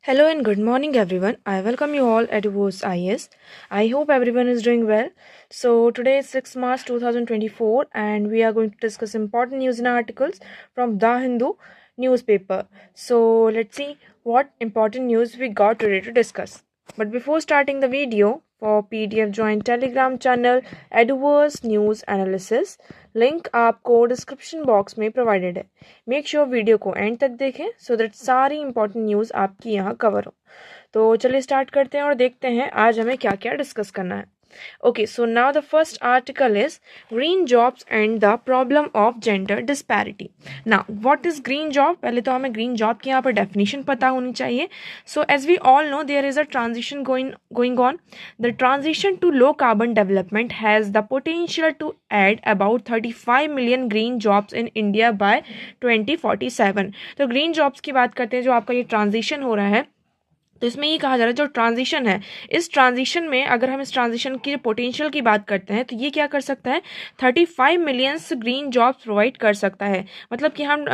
Hello and good morning, everyone. I welcome you all at WOS IS. I hope everyone is doing well. So, today is 6 March 2024, and we are going to discuss important news and articles from The Hindu newspaper. So, let's see what important news we got today to discuss. But before starting the video, for PDF join Telegram channel Eduverse News Analysis. Link आपको description box में provided है. Make sure video को and तक देखें so that सारी important news आपकी यहाँ cover हो. तो चलिए स्टार्ट करते हैं और देखते हैं आज हमें क्या क्या डिस्कस करना है. Okay, so now the first article is green jobs and the problem of gender disparity. Now, what is green job? पहले तो हमें green job की यहाँ पर definition पता होनी चाहिए. So as we all know, there is a transition going on. The transition to low carbon development has the potential to add about 35 million green jobs in India by 2047. तो green jobs की बात करते हैं, जो आपका ये transition हो रहा है, तो इसमें ये कहा जा रहा है जो ट्रांजिशन है, इस ट्रांजिशन में अगर हम इस ट्रांजिशन की पोटेंशियल की बात करते हैं तो ये क्या कर सकता है, 35 मिलियंस ग्रीन जॉब्स प्रोवाइड कर सकता है. मतलब कि हम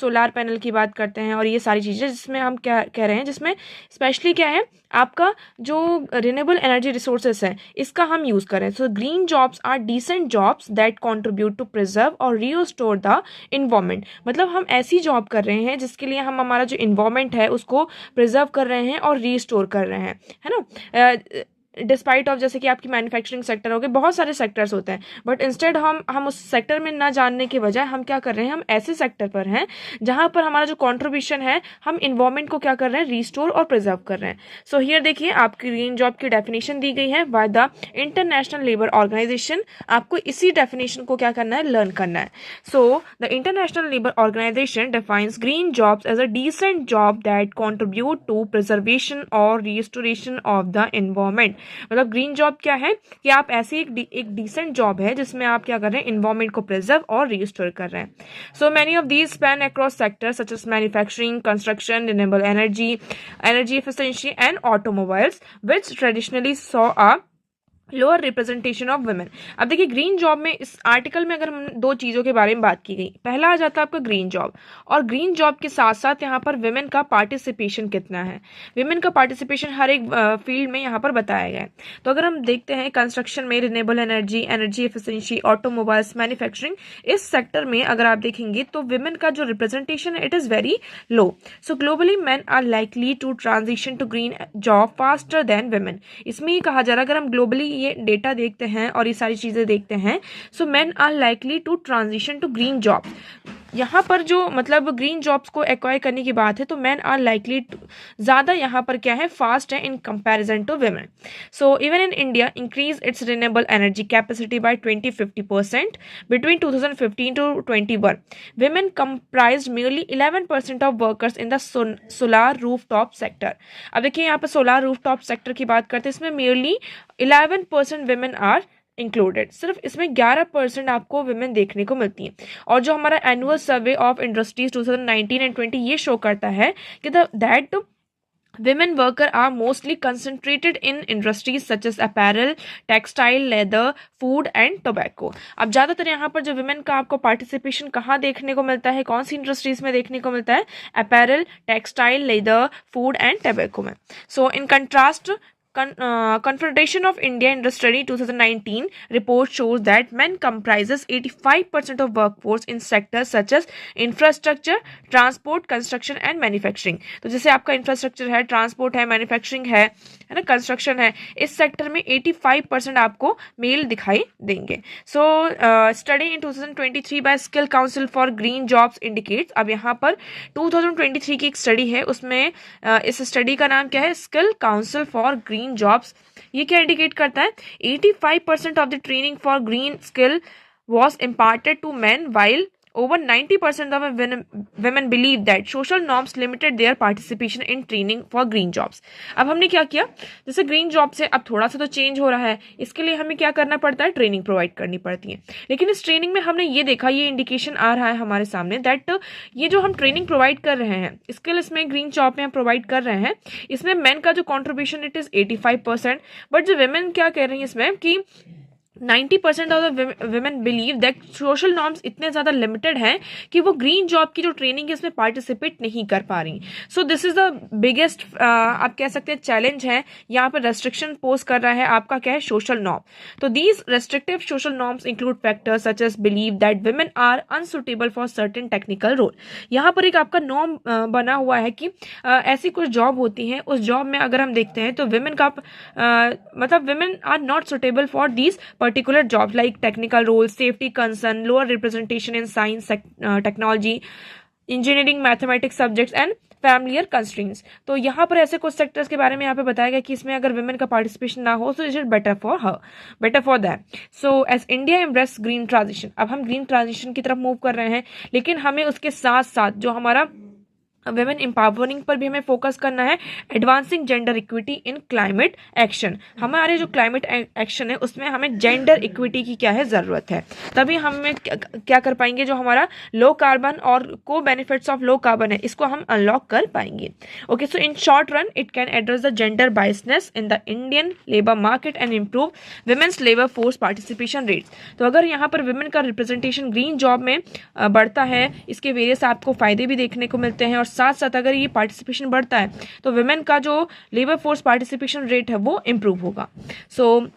सोलार पैनल की बात करते हैं और ये सारी चीज़ें जिसमें हम क्या कह रहे हैं, जिसमें स्पेशली क्या है, आपका जो रिन्यूएबल एनर्जी रिसोर्सेस है इसका हम यूज़ करें. So green jobs are decent jobs that contribute to preserve और रीस्टोर द इन्वायरमेंट. मतलब हम ऐसी जॉब कर रहे हैं जिसके लिए हम हमारा जो इन्वायरमेंट है उसको प्रिजर्व कर रहे हैं और रीस्टोर कर रहे हैं, है ना. डिस्पाइट ऑफ जैसे कि आपकी मैन्युफैक्चरिंग सेक्टर हो गए, बहुत सारे सेक्टर्स होते हैं, बट इंस्टेड हम उस सेक्टर में ना जानने के बजाय हम क्या कर रहे हैं, हम ऐसे सेक्टर पर हैं जहां पर हमारा जो कॉन्ट्रीब्यूशन है, हम इन्वायरमेंट को क्या कर रहे हैं, रिस्टोर और प्रिजर्व कर रहे हैं. सो हियर देखिए आपकी ग्रीन जॉब की डेफिनेशन दी गई है by the international labour organisation. आपको इसी डेफिनेशन को क्या करना है, लर्न करना है. So the international labour organisation defines green jobs as a decent job that contribute to preservation और रिस्टोरेशन ऑफ द इन्वायरमेंट. मतलब ग्रीन जॉब क्या है कि आप ऐसी एक डिसेंट जॉब है जिसमें आप क्या कर रहे हैं, इन्वायरमेंट को प्रिजर्व और रिस्टोर कर रहे हैं. So many of these span across sectors such as manufacturing, construction, renewable energy efficiency and automobiles which traditionally saw a lower representation of women. अब देखिए ग्रीन जॉब में इस आर्टिकल में अगर हम दो चीज़ों के बारे में बात की गई, पहला आ जाता है आपका ग्रीन जॉब, और ग्रीन जॉब के साथ साथ यहाँ पर वुमेन का पार्टिसिपेशन कितना है. वुमेन का पार्टिसिपेशन हर एक फील्ड में यहाँ पर बताया गया है. तो अगर हम देखते हैं कंस्ट्रक्शन में renewable energy efficiency, automobiles, manufacturing, इस सेक्टर में अगर आप देखेंगे तो वुमेन का जो रिप्रेजेंटेशन है it is very low. So globally man are likely to transition to green job faster than women. इसमें ये कहा जा रहा है, अगर हम ग्लोबली ये डेटा देखते हैं और ये सारी चीज़ें देखते हैं, so man are likely to transition to green job. यहाँ पर जो मतलब ग्रीन जॉब्स को एक्वायर करने की बात है तो मैन आर लाइकली ज़्यादा यहाँ पर क्या है, फास्ट है in comparison to women. So even in India increase its renewable energy capacity by 20-50% between 2015 to 21. Women comprised merely 11% of workers in the solar rooftop sector. अब देखिए यहाँ पर सोलार रूफटॉप सेक्टर की बात करते हैं, इसमें merely 11% women आर इंक्लूडेड. सिर्फ इसमें 11% आपको वुमेन देखने को मिलती हैं. और जो हमारा annual survey of industries 2019 and 20 ये शो करता है कि that women worker are mostly concentrated in industries such as apparel, textile, leather, food and tobacco. अब ज़्यादातर यहाँ पर जो women का आपको पार्टिसिपेशन कहाँ देखने को मिलता है, कौन सी इंडस्ट्रीज में देखने को मिलता है, apparel, textile, leather, food and tobacco में. So in contrast, Confederation of India Industry 2019 report shows that men comprises 85% of workforce in sectors such as infrastructure, transport, construction and manufacturing. तो जैसे आपका इंफ्रास्ट्रक्चर है, ट्रांसपोर्ट है, manufacturing है ना, construction है, इस सेक्टर में 85% आपको मेल दिखाई देंगे. So study in 2023 bye skill council for green jobs indicates. अब यहाँ पर 2023 की एक स्टडी है, उसमें इस स्टडी का नाम क्या है, skill council for green jobs. ये क्या इंडिकेट करता है, 85% of the training for green skill was imparted to men while over 90% of women believe that social norms limited their participation in training for green jobs. अब हमने क्या किया, जैसे green job से अब थोड़ा सा तो चेंज हो रहा है, इसके लिए हमें क्या करना पड़ता है, ट्रेनिंग प्रोवाइड करनी पड़ती है. लेकिन इस ट्रेनिंग में हमने ये देखा, ये इंडिकेशन आ रहा है हमारे सामने दैट ये जो हम ट्रेनिंग प्रोवाइड कर रहे हैं, स्किल इसमें ग्रीन जॉब में हम प्रोवाइड कर रहे हैं, इसमें मैन का जो कॉन्ट्रीब्यूशन इट इज़ 85%, बट जो वेमेन क्या कह रही है इसमें कि 90% of the women believe that social norms इतने ज़्यादा लिमिटेड हैं कि वो ग्रीन जॉब की जो ट्रेनिंग है इसमें पार्टिसिपेट नहीं कर पा रही. सो दिस इज द बिगेस्ट आप कह सकते हैं चैलेंज है. यहाँ पर रेस्ट्रिक्शन पोज कर रहा है आपका क्या है, सोशल नॉर्म. तो these restrictive social norms include factors such as believe that women are unsuitable for certain technical role. यहाँ पर एक आपका नॉर्म बना हुआ है कि ऐसी कुछ जॉब होती हैं, उस जॉब में अगर हम देखते हैं तो women का मतलब women are not suitable for these particular jobs like technical roles, safety concern, lower representation in science, technology, engineering, mathematics subjects and familiar constraints. तो यहाँ पर ऐसे कुछ सेक्टर्स के बारे में यहाँ पे बताया गया कि इसमें अगर वुमेन का पार्टिसिपेशन ना हो तो it is better for her, better for that. So as India embrace green transition, अब हम ग्रीन ट्रांजिशन की तरफ मूव कर रहे हैं, लेकिन हमें उसके साथ साथ जो हमारा वेमेन एम्पावरिंग पर भी हमें फोकस करना है. Advancing gender equity in climate action, हमारे जो क्लाइमेट एक्शन है उसमें हमें जेंडर इक्विटी की क्या है ज़रूरत है, तभी हमें क्या कर पाएंगे, जो हमारा लो कार्बन और को बेनिफिट्स ऑफ लो कार्बन है इसको हम अनलॉक कर पाएंगे. Okay, so in short run it can address the gender biasness in the Indian labour market and improve women's labour force participation rates. तो अगर यहाँ पर विमेन का रिप्रेजेंटेशन ग्रीन जॉब में बढ़ता है, इसके वेरियस आपको फायदे भी देखने को मिलते हैं, और साथ साथ अगर ये पार्टिसिपेशन बढ़ता है तो वुमेन का जो लेबर फोर्स पार्टिसिपेशन रेट है वो इम्प्रूव होगा. So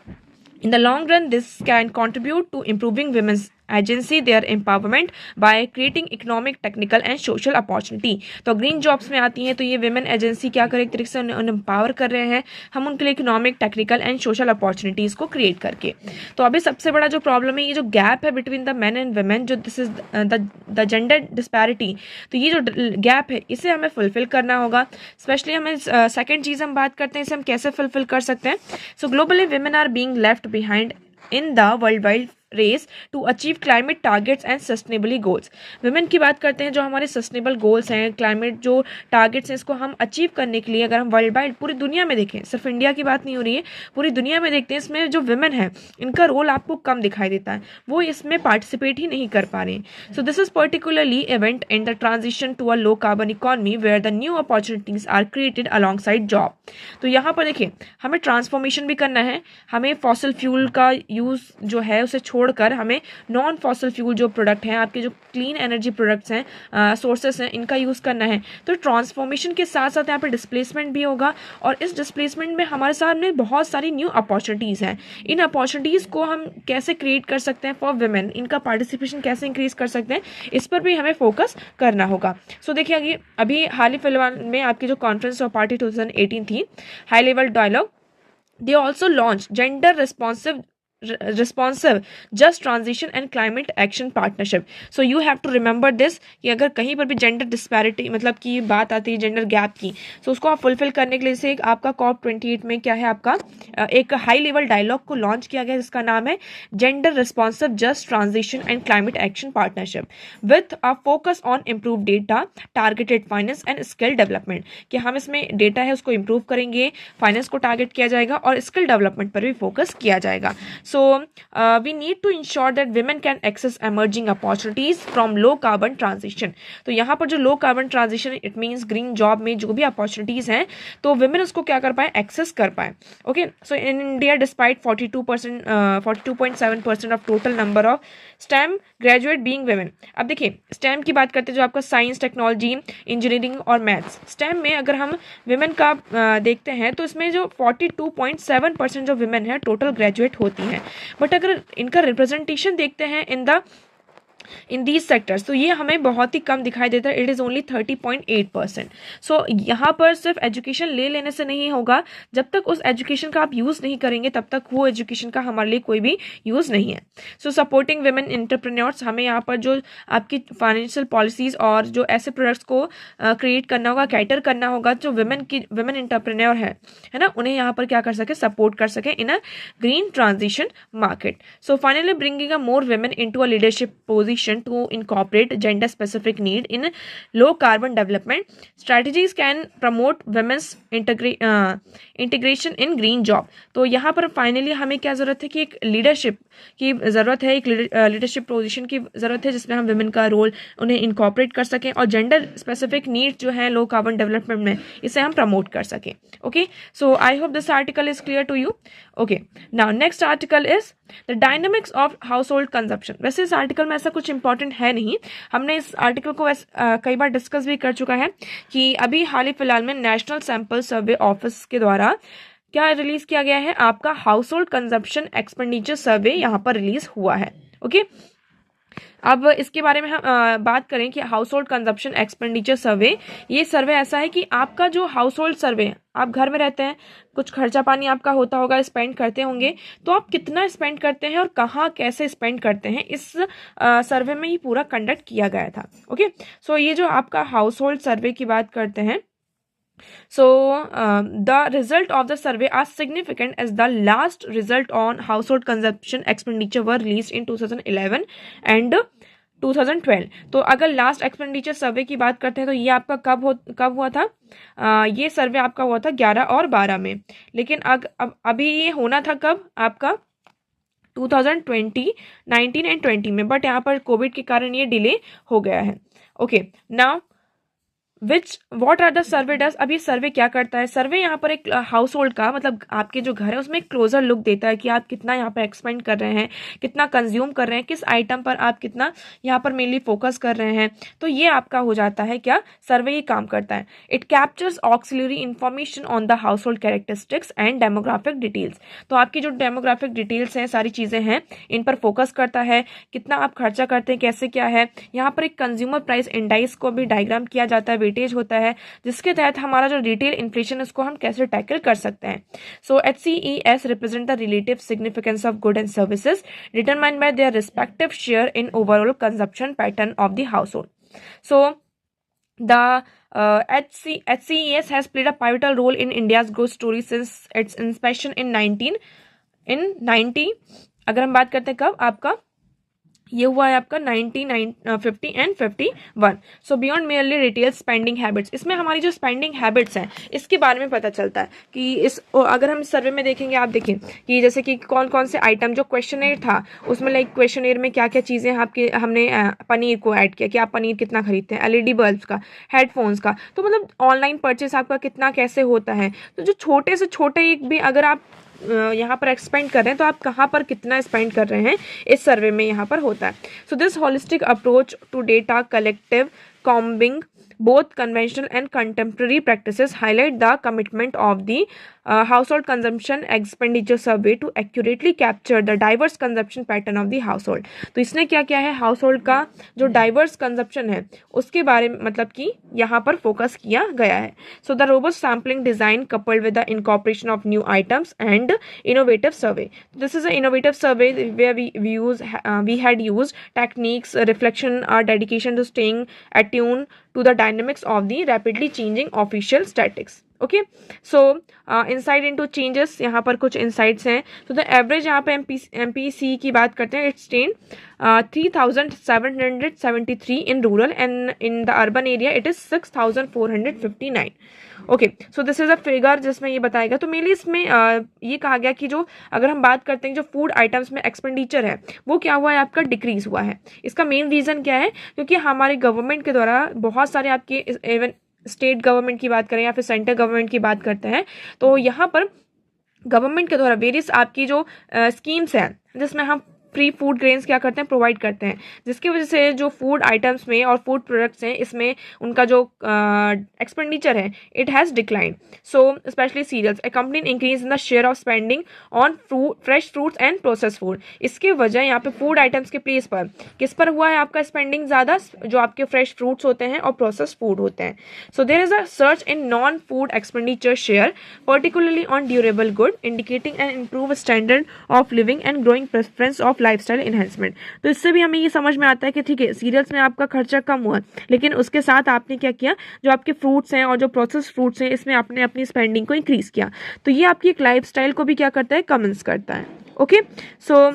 in the long run this can contribute to improving women's agency their empowerment by creating economic, technical and social opportunity. तो ग्रीन जॉब्स में आती हैं तो ये विमेन एजेंसी क्या करे, एक तरीके से एम्पावर कर रहे हैं हम उनके लिए economic, technical and social opportunities को क्रिएट करके. तो अभी सबसे बड़ा जो प्रॉब्लम है, ये जो गैप है between the man and women, जो this is the gender disparity, तो ये जो गैप है इसे हमें फुलफिल करना होगा. स्पेशली हमें सेकेंड चीज़ हम बात करते हैं इसे हम कैसे फुलफिल कर सकते हैं. So globally women are being left behind in the world wide race to achieve climate targets and sustainably goals. Women की बात करते हैं, जो हमारे सस्टेनेबल गोल्स हैं, क्लाइमेट जो टारगेट्स हैं, इसको हम अचीव करने के लिए अगर हम वर्ल्ड वाइड पूरी दुनिया में देखें, सिर्फ इंडिया की बात नहीं हो रही है, पूरी दुनिया में देखते हैं, इसमें जो वुमेन है इनका रोल आपको कम दिखाई देता है, वो इसमें पार्टिसिपेट ही नहीं कर पा रहे हैं. So this is particularly event in the transition to a low carbon economy where the new opportunities are created alongside job. तो यहाँ पर देखिए हमें ट्रांसफॉर्मेशन भी करना है, हमें फॉसिल फ्यूल का यूज़ जो है उसे छोड़कर हमें नॉन फॉसिल फ्यूल जो प्रोडक्ट हैं, आपके जो क्लीन एनर्जी प्रोडक्ट्स हैं, सोर्सेस हैं, इनका यूज़ करना है. तो ट्रांसफॉर्मेशन के साथ साथ यहाँ पे डिस्प्लेसमेंट भी होगा, और इस डिस्प्लेसमेंट में हमारे सामने बहुत सारी न्यू अपॉर्चुनिटीज़ हैं. इन अपॉर्चुनिटीज़ को हम कैसे क्रिएट कर सकते हैं फॉर वुमेन, इनका पार्टिसिपेशन कैसे इंक्रीज कर सकते हैं, इस पर भी हमें फोकस करना होगा. सो देखिए अभी हाल ही फिलहाल में आपकी जो कॉन्फ्रेंस ऑफ पार्टी 2018 थी, high level dialogue, they also launched gender responsive just transition and climate action partnership. So you have to remember this कि अगर कहीं पर भी जेंडर डिस्पैरिटी मतलब की बात आती है, जेंडर गैप की, तो उसको आप फुलफिल करने के लिए से एक आपका COP28 में क्या है, आपका एक हाई लेवल डायलॉग को लॉन्च किया गया जिसका नाम है gender responsive just transition and climate action partnership with a focus on improve data, targeted finance and skill development. कि हम इसमें डेटा है उसको इम्प्रूव करेंगे, फाइनेंस को टारगेट किया जाएगा और स्किल डेवलपमेंट पर भी फोकस किया जाएगा. So we need to ensure that women can access emerging opportunities from low carbon transition. तो यहाँ पर जो low carbon transition, it means green job में जो भी अपॉर्चुनिटीज हैं, तो women उसको क्या कर पाए, एक्सेस कर पाए. Okay, so in India despite 42.7% of total number of stem graduate being women. अब देखिए स्टेम की बात करते हैं, जो आपका साइंस, टेक्नोलॉजी, इंजीनियरिंग और मैथ्स, स्टेम में अगर हम women का देखते हैं तो इसमें जो 42.7% जो women है टोटल ग्रेजुएट होती हैं. बट अगर इनका रिप्रेजेंटेशन देखते हैं इन दीज सेक्टर्स, तो ये हमें बहुत ही कम दिखाई देता है. It is only 30.8%. सो यहाँ पर सिर्फ एजुकेशन ले लेने से नहीं होगा, जब तक उस एजुकेशन का आप यूज़ नहीं करेंगे तब तक वो एजुकेशन का हमारे लिए कोई भी यूज़ नहीं है. सो सपोर्टिंग वुमेन एंटरप्रेन्योर्स, हमें यहाँ पर जो आपकी फाइनेंशियल पॉलिसीज़ और जो ऐसे प्रोडक्ट्स को क्रिएट करना होगा, कैटर करना होगा, जो वुमेन एंटरप्रेन्योर है ना, उन्हें यहाँ पर क्या कर सके, सपोर्ट कर सके in a green transition market. So finally bringing a more women into a leadership position position to incorporate gender specific need in low carbon development. Strategies can promote women's integration in green job. तो यहाँ पर finally हमें क्या ज़रूरत है कि एक leadership की ज़रूरत है, एक लीडरशिप पोजीशन की ज़रूरत है जिसमें हम वुमेन का रोल उन्हें इनकॉर्पोरेट कर सकें और जेंडर स्पेसिफिक नीड जो है लो कार्बन डेवलपमेंट में इसे हम प्रमोट कर सकें. Okay, so I hope this article is clear to you. Okay, now next article is the dynamics of household consumption. वैसे इस आर्टिकल में ऐसा कुछ इंपॉर्टेंट है नहीं, हमने इस आर्टिकल को कई बार डिस्कस भी कर चुका है कि अभी हाल ही फिलहाल में नेशनल सैंपल सर्वे ऑफिस के द्वारा क्या रिलीज किया गया है, आपका हाउस होल्ड कंजप्शन एक्सपेंडिचर सर्वे यहाँ पर रिलीज हुआ है. ओके, अब इसके बारे में हम बात करें कि हाउस होल्ड कंजप्शन एक्सपेंडिचर सर्वे, ये सर्वे ऐसा है कि आपका जो हाउस होल्ड सर्वे, आप घर में रहते हैं, कुछ खर्चा पानी आपका होता होगा, स्पेंड करते होंगे, तो आप कितना स्पेंड करते हैं और कहाँ कैसे स्पेंड करते हैं, इस सर्वे में ये पूरा कंडक्ट किया गया था. ओके, सो ये जो आपका हाउस होल्ड सर्वे की बात करते हैं, so the result of the survey are significant as the last result on household consumption expenditure were released in 2011 and 2012. तो अगर लास्ट एक्सपेंडिचर सर्वे की बात करते हैं तो ये आपका कब हुआ था, ये सर्वे आपका हुआ था 11 और 12 में, लेकिन अभी ये होना था कब, आपका 2020, 19 एंड 20 में, बट यहाँ पर कोविड के कारण ये डिले हो गया है. Okay, now what are the survey does. अब ये सर्वे क्या करता है, सर्वे यहाँ पर एक हाउस होल्ड का, मतलब आपके जो घर है उसमें एक क्लोजर लुक देता है कि आप कितना यहाँ पर एक्सपेंड कर रहे हैं, कितना कंज्यूम कर रहे हैं, किस आइटम पर आप कितना यहाँ पर मेनली फोकस कर रहे हैं. तो ये आपका हो जाता है क्या, सर्वे ये काम करता है. It captures auxiliary information on the house hold characteristics and demographic details. तो आपकी जो डेमोग्राफिक डिटेल्स हैं, सारी चीज़ें हैं, इन पर फोकस करता है, कितना आप खर्चा करते हैं, कैसे क्या है. यहाँ पर एक कंज्यूमर प्राइस इंडाइस को भी डायग्राम किया जाता है, वेटेज होता है, जिसके तहत हमारा जो रिटेल इन्फ्लेशन है उसको हम कैसे टैकल कर सकते हैं. सो HCES represent the relative significance of good and services determined by their respective share in overall consumption pattern of the house hold. So the HCES has played a pivotal role in India's growth story since its inception in 90. अगर हम बात करते हैं कब, आपका ये हुआ है आपका 1950 and 51. So beyond merely retail spending habits, इसमें हमारी जो स्पेंडिंग हैबिट्स हैं इसके बारे में पता चलता है कि अगर हम इस सर्वे में देखेंगे, आप देखें कि जैसे कि कौन कौन से आइटम, जो क्वेश्चनेयर था उसमें लाइक क्वेश्चनेयर में क्या क्या चीज़ें हमने पनीर को ऐड किया कि आप पनीर कितना खरीदते हैं, LED बल्ब्स का, हेडफोन्स का, तो मतलब ऑनलाइन परचेस आपका कितना कैसे होता है. तो जो छोटे से छोटे एक भी अगर आप यहाँ पर एक्सपेंड कर रहे हैं तो आप कहाँ पर कितना स्पेंड कर रहे हैं, इस सर्वे में यहाँ पर होता है. So this holistic approach to data collective combing both conventional and contemporary practices highlight the commitment of the household consumption expenditure survey to accurately capture the diverse consumption pattern of the household. तो इसने क्या किया है, household का जो diverse consumption है उसके बारे में मतलब कि यहाँ पर फोकस किया गया है. So the robust sampling design coupled with the incorporation of new items and innovative survey. This is an innovative survey where we had used techniques, reflection, our dedication to staying attuned to the dynamics of the rapidly changing official statistics. Okay, so insight into changes, यहाँ पर कुछ insights हैं. तो the average यहाँ पे MPC की बात करते हैं, it's 3773 in rural and in the urban area it is 6459. Okay, so this is a figure जिसमें ये बताएगा. तो मेनली इसमें ये कहा गया कि जो अगर हम बात करते हैं जो फूड आइटम्स में एक्सपेंडिचर है वो क्या हुआ है, आपका डिक्रीज हुआ है. इसका मेन रीजन क्या है, क्योंकि हमारे गवर्नमेंट के द्वारा बहुत सारे आपके इवन स्टेट गवर्नमेंट की बात करें या फिर सेंट्रल गवर्नमेंट की बात करते हैं तो यहाँ पर गवर्नमेंट के द्वारा वेरियस आपकी जो स्कीम्स हैं जिसमें हम फ्री फूड ग्रेन्स क्या करते हैं, प्रोवाइड करते हैं, जिसकी वजह से जो फूड आइटम्स में और फूड प्रोडक्ट्स हैं इसमें उनका जो एक्सपेंडिचर है it has decline. So specially cereals accompanying increase in the share of spending on fresh fruits and process food. इसके वजह यहाँ पे फूड आइटम्स के प्लेस पर किस पर हुआ है आपका स्पेंडिंग ज़्यादा, जो आपके फ्रेश फ्रूट्स होते हैं और प्रोसेस फूड होते हैं. So there is a search in non food expenditure share particularly on durable good indicating an improve standard of living and growing preference of lifestyle enhancement. तो इससे भी हमें ये समझ में आता है कि ठीक है सीरियल्स में आपका खर्चा कम हुआ लेकिन उसके साथ आपने क्या किया, जो आपके फ्रूट्स हैं और जो प्रोसेस फ्रूट्स हैं इसमें आपने अपनी स्पेंडिंग को इंक्रीज किया. तो ये आपकी एक लाइफस्टाइल को भी क्या करता है, कमेंस करता है. Okay, so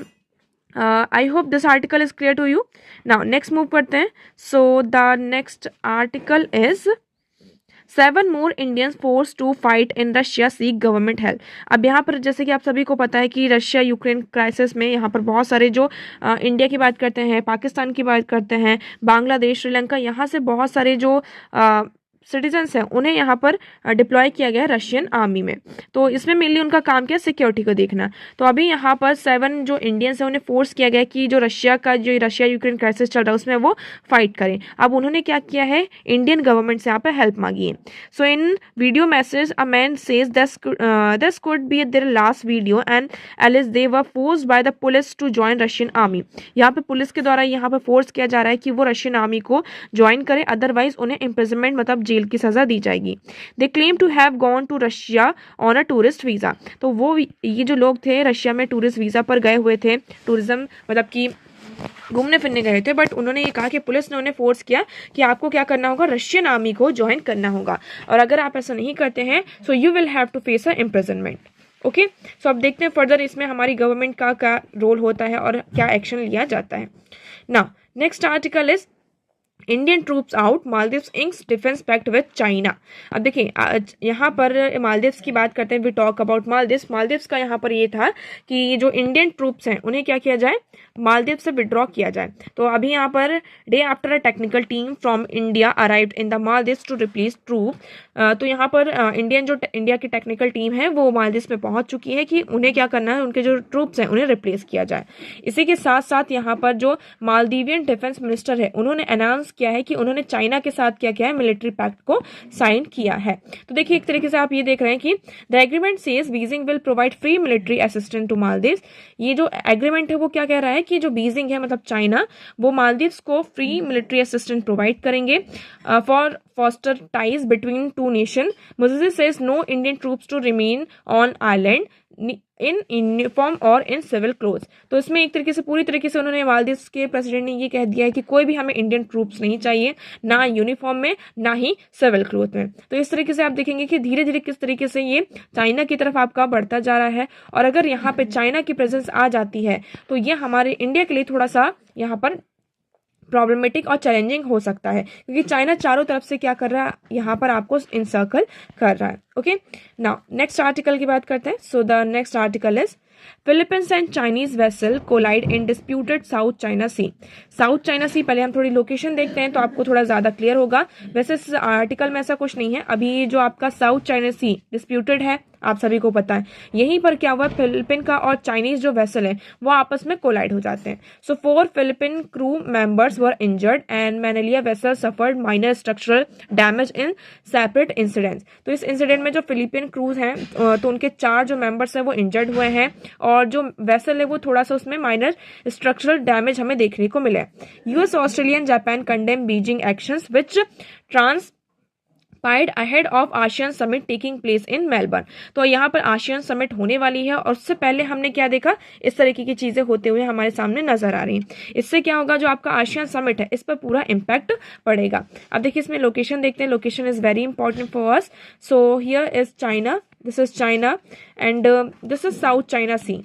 I hope this article is clear to you. Now next move करते हैं. So the next article is 7 more Indians forced to fight in Russia seek government help. अब यहाँ पर जैसे कि आप सभी को पता है कि रशिया यूक्रेन क्राइसिस में यहाँ पर बहुत सारे जो इंडिया की बात करते हैं, पाकिस्तान की बात करते हैं, बांग्लादेश, श्रीलंका, यहाँ से बहुत सारे जो सिटीजन्स हैं उन्हें यहाँ पर डिप्लॉय किया गया है रशियन आर्मी में. तो इसमें मेनली उनका काम क्या, सिक्योरिटी को देखना. तो अभी यहाँ पर 7 जो इंडियंस हैं उन्हें फोर्स किया गया कि जो रशिया यूक्रेन क्राइसिस चल रहा है उसमें वो फाइट करें. अब उन्होंने क्या किया है, इंडियन गवर्नमेंट से यहाँ पर हेल्प मांगी है. So in video message a man says this could be their last video and alleges they were forced by the police to join Russian army. यहाँ पे पुलिस के द्वारा यहाँ पर फोर्स किया जा रहा है कि वो रशियन आर्मी को ज्वाइन करें, अदरवाइज उन्हें इम्प्रिजनमेंट मतलब जेल की सजा दी जाएगी. They claim to have gone to Russia on a tourist visa. तो वो ये जो लोग थे रशिया में टूरिस्ट वीजा पर गए हुए थे, टूरिज्म मतलब कि घूमने फिरने गए थे, बट उन्होंने ये कहा कि पुलिस ने उन्हें फोर्स किया कि आपको क्या करना होगा, रशियन आर्मी को ज्वाइन करना होगा, और अगर आप ऐसा नहीं करते हैं so you will have to face a imprisonment. Okay, so अब देखते हैं फर्दर इसमें हमारी गवर्नमेंट का क्या रोल होता है और क्या एक्शन लिया जाता है. Now next article is Indian troops out Maldives inks defence pact with China. अब देखिए यहाँ पर मालदीव्स की बात करते हैं. वी टॉक अबाउट मालदीव्स का यहाँ पर ये था कि जो इंडियन ट्रूप्स हैं उन्हें क्या किया जाए, मालदीव से विड्रॉ किया जाए. तो अभी यहाँ पर day after a technical team from India arrived in the Maldives to replace troop. तो यहाँ पर इंडिया की टेक्निकल टीम है वो मालदीव्स में पहुंच चुकी है कि उन्हें क्या करना है, उनके जो ट्रूप्स हैं उन्हें रिप्लेस किया जाए. इसी के साथ साथ यहाँ पर जो मालदीवियन डिफेंस मिनिस्टर है उन्होंने अनाउंस किया है कि उन्होंने चाइना के साथ क्या किया है, मिलिट्री पैक्ट को साइन किया है. तो देखिए एक तरीके से आप ये देख रहे हैं कि the agreement says Beijing will provide free military assistance to Maldives. ये जो एग्रीमेंट है वो क्या कह रहा है कि जो बीजिंग है मतलब चाइना, वो मालदीव्स को फ्री मिलिट्री असिस्टेंस प्रोवाइड करेंगे for foster ties between two nations. Moses says no Indian troops to remain on island in uniform और इन सिविल क्लोथ. तो इसमें एक तरीके से पूरी तरीके से उन्होंने मालदीव के प्रेसिडेंट ने ये कह दिया है कि कोई भी हमें इंडियन ट्रूप्स नहीं चाहिए, ना यूनिफॉर्म में ना ही सिविल क्लोथ में. तो इस तरीके से आप देखेंगे कि धीरे धीरे किस तरीके से ये चाइना की तरफ आपका बढ़ता जा रहा है. और अगर यहाँ पे चाइना की प्रेजेंस आ जाती है तो ये हमारे इंडिया के लिए थोड़ा सा यहाँ पर प्रॉब्लमेटिक और चैलेंजिंग हो सकता है, क्योंकि चाइना चारों तरफ से क्या कर रहा है, यहाँ पर आपको इंसर्कल कर रहा है. ओके, नाउ नेक्स्ट आर्टिकल की बात करते हैं. So the next article is Philippines and Chinese vessel collide in disputed South China Sea. South China Sea, पहले हम थोड़ी लोकेशन देखते हैं तो आपको थोड़ा ज्यादा क्लियर होगा. वैसे इस आर्टिकल में ऐसा कुछ नहीं है. अभी जो आपका साउथ चाइना सी डिस्प्यूटेड है आप सभी को पता है, यहीं पर क्या हुआ, फिलिपिन का और चाइनीज जो वेसल है वो आपस में कोलाइड हो जाते हैं. So 4 Philippine crew members were injured and Manila vessel suffered minor structural damage in separate incidents. तो इस इंसिडेंट में जो फिलिपिन क्रूज हैं तो उनके 4 जो मेंबर्स हैं वो इंजर्ड हुए हैं, और जो वेसल है वो थोड़ा सा उसमें माइनर स्ट्रक्चरल डैमेज हमें देखने को मिले. US, Australian, Japan condemn Beijing actions which transpired ahead of ASEAN summit taking place in Melbourne. तो यहाँ पर आसियान समिट होने वाली है और उससे पहले हमने क्या देखा, इस तरीके की चीजें होते हुए हमारे सामने नजर आ रही हैं. इससे क्या होगा, जो आपका आसियान समिट है इस पर पूरा इम्पैक्ट पड़ेगा. अब देखिए इसमें लोकेशन देखते हैं. Location is very important for us. So here is China, this is China and this is South China Sea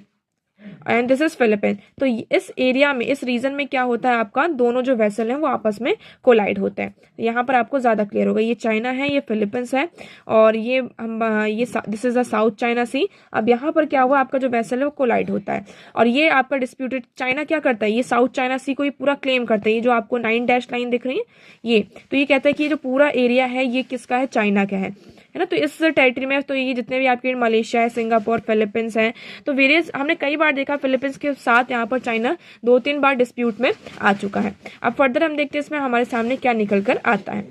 and this is Philippine. तो इस एरिया में, इस रीजन में क्या होता है, आपका दोनों जो वेसल हैं वो आपस में कोलाइड होते हैं. यहाँ पर आपको ज्यादा क्लियर होगा. ये चाइना है, ये फिलिपींस है, और ये this is the South China Sea. अब यहाँ पर क्या हुआ, आपका जो वेसल है वो कोलाइड होता है, और ये आपका डिस्प्यूटेड चाइना क्या करता है, ये साउथ चाइना सी को ये पूरा क्लेम करता है. ये जो आपको 9 डैश लाइन दिख रही है ये, तो ये कहता है कि ये जो पूरा एरिया है ये किसका है, चाइना का है ना. तो इस टेरिटरी में तो ये जितने भी आपके मलेशिया है, सिंगापुर, फिलीपींस हैं, तो वेरियस हमने कई बार देखा फिलीपींस के साथ यहाँ पर चाइना 2-3 बार डिस्प्यूट में आ चुका है. अब फर्दर हम देखते हैं इसमें हमारे सामने क्या निकल कर आता है.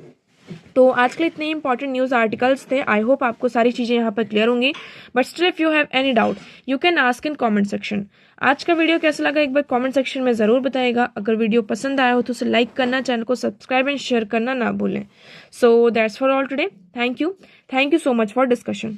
तो आज के लिए इतने इंपॉर्टेंट न्यूज़ आर्टिकल्स थे. आई होप आपको सारी चीज़ें यहाँ पर क्लियर होंगी. But still if you have any doubt you can ask in comment section. आज का वीडियो कैसा लगा एक बार कमेंट सेक्शन में ज़रूर बताइएगा. अगर वीडियो पसंद आया हो तो उसे लाइक करना, चैनल को सब्सक्राइब एंड शेयर करना ना भूलें. So that's for all today. Thank you so much for discussion.